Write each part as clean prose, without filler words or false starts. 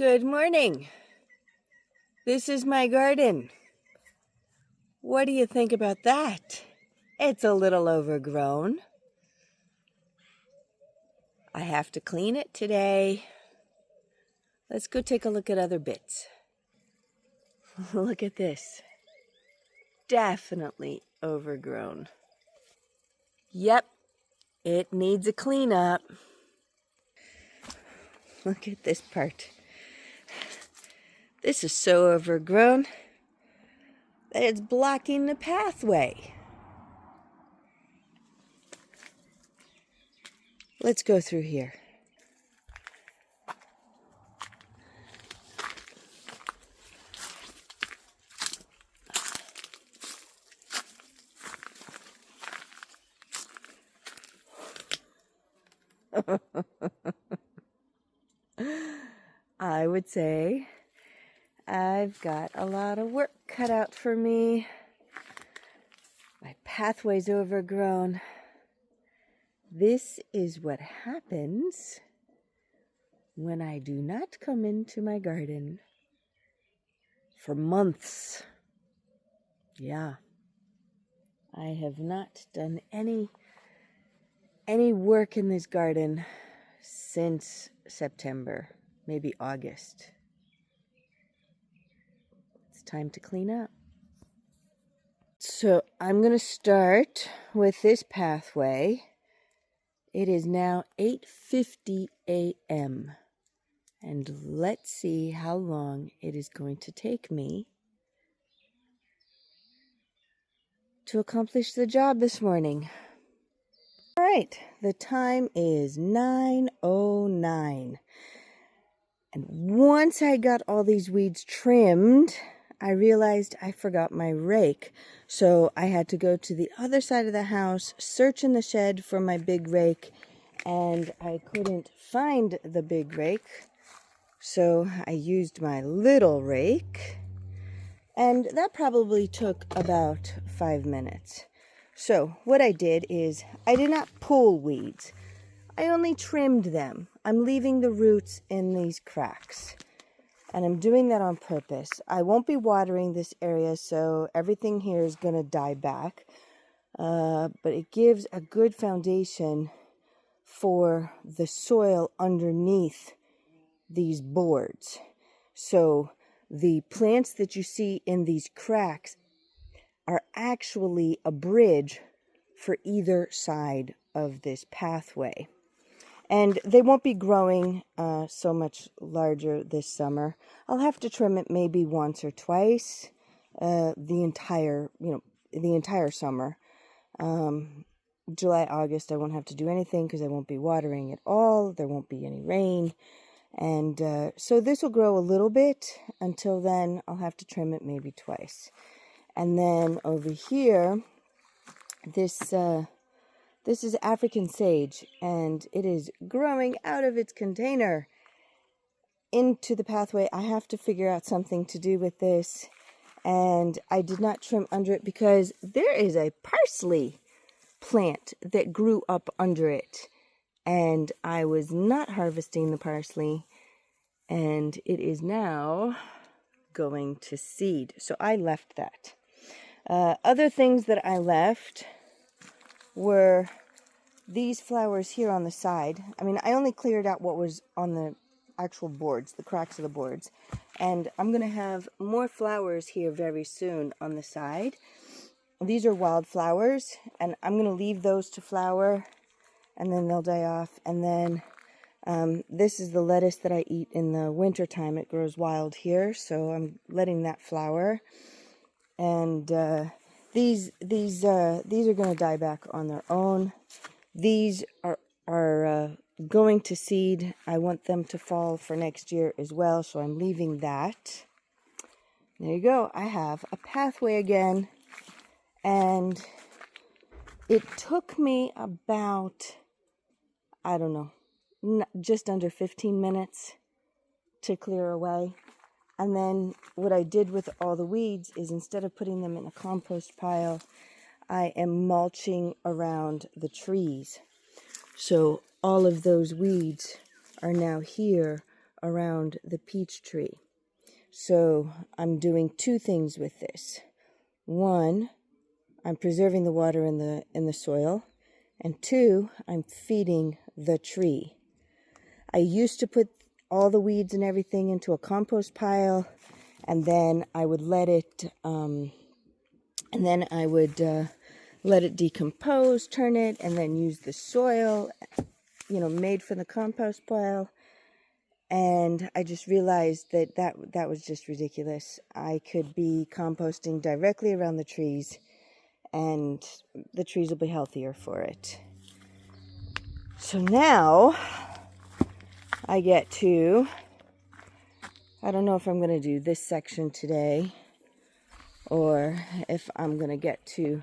Good morning. This is my garden. What do you think about that? It's a little overgrown. I have to clean it today. Let's go take a look at other bits. Look at this. Definitely overgrown. Yep, it needs a cleanup. Look at this part. This is so overgrown that it's blocking the pathway. Let's go through here. I would say I've got a lot of work cut out for me. My pathway's overgrown. This is what happens when I do not come into my garden for months. Yeah, I have not done any work in this garden since September, maybe August. It's time to clean up. So I'm going to start with this pathway. It is now 8:50 a.m. and let's see how long it is going to take me to accomplish the job this morning. All right, the time is 9:09. And once I got all these weeds trimmed, I realized I forgot my rake. So I had to go to the other side of the house, search in the shed for my big rake, and I couldn't find the big rake. So I used my little rake, and that probably took about 5 minutes. So what I did is I did not pull weeds. I only trimmed them. I'm leaving the roots in these cracks. And I'm doing that on purpose. I won't be watering this area, so everything here is going to die back. But it gives a good foundation for the soil underneath these boards. So the plants that you see in these cracks are actually a bridge for either side of this pathway. And they won't be growing so much larger this summer. I'll have to trim it maybe once or twice the entire summer. July, August, I won't have to do anything because I won't be watering at all. There won't be any rain. And so this will grow a little bit. Until then, I'll have to trim it maybe twice. And then over here, this is African sage, and it is growing out of its container into the pathway. I have to figure out something to do with this, and I did not trim under it because there is a parsley plant that grew up under it, and I was not harvesting the parsley, and it is now going to seed. So I left that. Other things that I left were these flowers here on the side. I mean, I only cleared out what was on the actual boards, the cracks of the boards. And I'm going to have more flowers here very soon on the side. These are wildflowers, and I'm going to leave those to flower, and then they'll die off. And then this is the lettuce that I eat in the winter time. It grows wild here, so I'm letting that flower. And these are going to die back on their own. These are going to seed. I want them to fall for next year as well, so I'm leaving that. There you go. I have a pathway again, and it took me about, I don't know, just under 15 minutes to clear away. And then what I did with all the weeds is, instead of putting them in a compost pile, I am mulching around the trees. So all of those weeds are now here around the peach tree. So I'm doing two things with this. One, I'm preserving the water in the soil, and two, I'm feeding the tree. I used to put all the weeds and everything into a compost pile, and then I would let it decompose, turn it, and then use the soil, made for the compost pile. And I just realized that was just ridiculous. I could be composting directly around the trees, and the trees will be healthier for it. So now I get to, I don't know if I'm going to do this section today or if I'm going to get to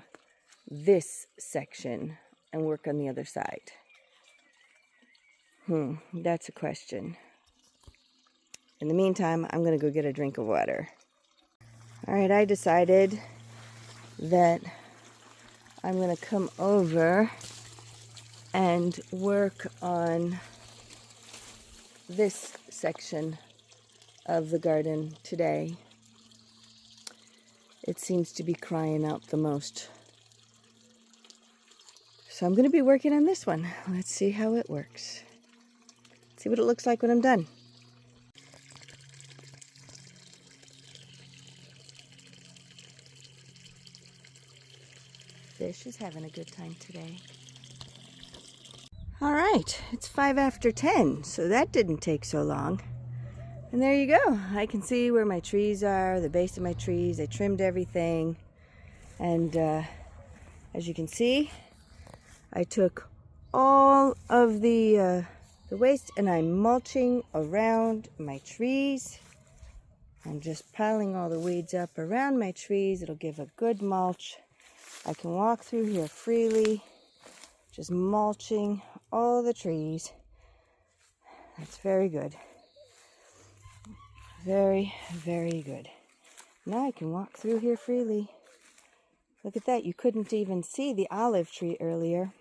this section and work on the other side. That's a question. In the meantime, I'm going to go get a drink of water. All right, I decided that I'm going to come over and work on this section of the garden today. It seems to be crying out the most. So I'm going to be working on this one. Let's see how it works. See what it looks like when I'm done. Fish is having a good time today. All right, it's 5 after 10, so that didn't take so long. And there you go. I can see where my trees are, the base of my trees. I trimmed everything. And as you can see, I took all of the waste and I'm mulching around my trees. I'm just piling all the weeds up around my trees. It'll give a good mulch. I can walk through here freely, just mulching all the trees. That's very good. Very, very good. Now I can walk through here freely. Look at that. You couldn't even see the olive tree earlier.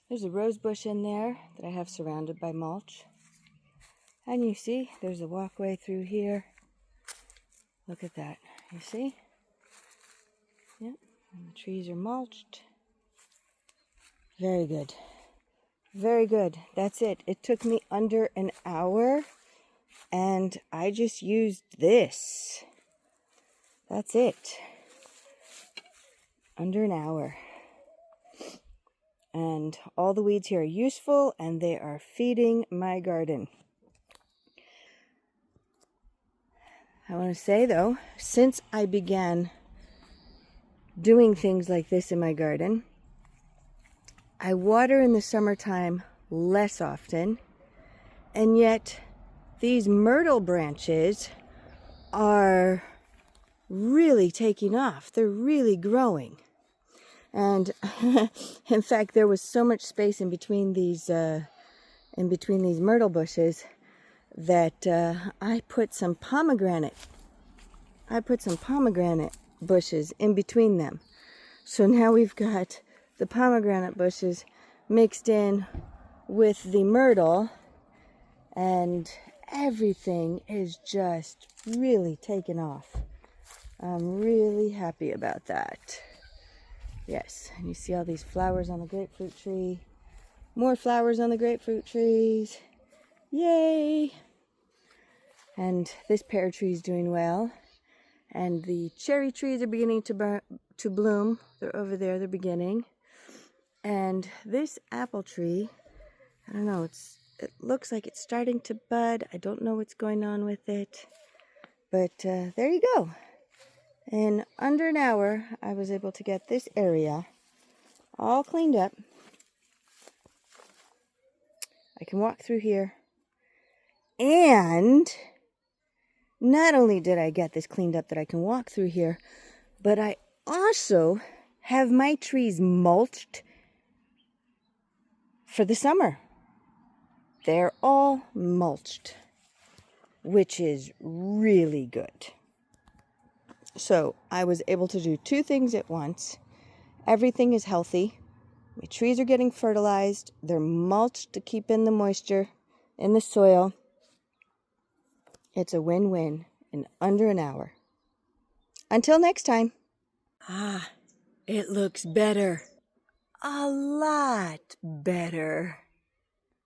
There's a rose bush in there that I have surrounded by mulch. And you see, there's a walkway through here. Look at that. You see? Yep. And the trees are mulched. Very good. Very good. That's it. It took me under an hour, and I just used this. That's it. Under an hour. And all the weeds here are useful, and they are feeding my garden. I want to say, though, since I began doing things like this in my garden, I water in the summertime less often, and yet these myrtle branches are really taking off. They're really growing. And in fact, there was so much space in between these myrtle bushes that I put some pomegranate bushes in between them. So now we've got the pomegranate bushes mixed in with the myrtle, and everything is just really taken off. I'm really happy about that. Yes, and you see all these flowers on the grapefruit tree. More flowers on the grapefruit trees. Yay! And this pear tree is doing well. And the cherry trees are beginning to bloom. They're over there, they're beginning. And this apple tree, I don't know, it looks like it's starting to bud. I don't know what's going on with it. But there you go. In under an hour, I was able to get this area all cleaned up. I can walk through here. And not only did I get this cleaned up that I can walk through here, but I also have my trees mulched for the summer. They're all mulched, which is really good. So I was able to do two things at once. Everything is healthy. My trees are getting fertilized. They're mulched to keep in the moisture in the soil. It's a win-win in under an hour. Until next time. Ah, it looks better. A lot better.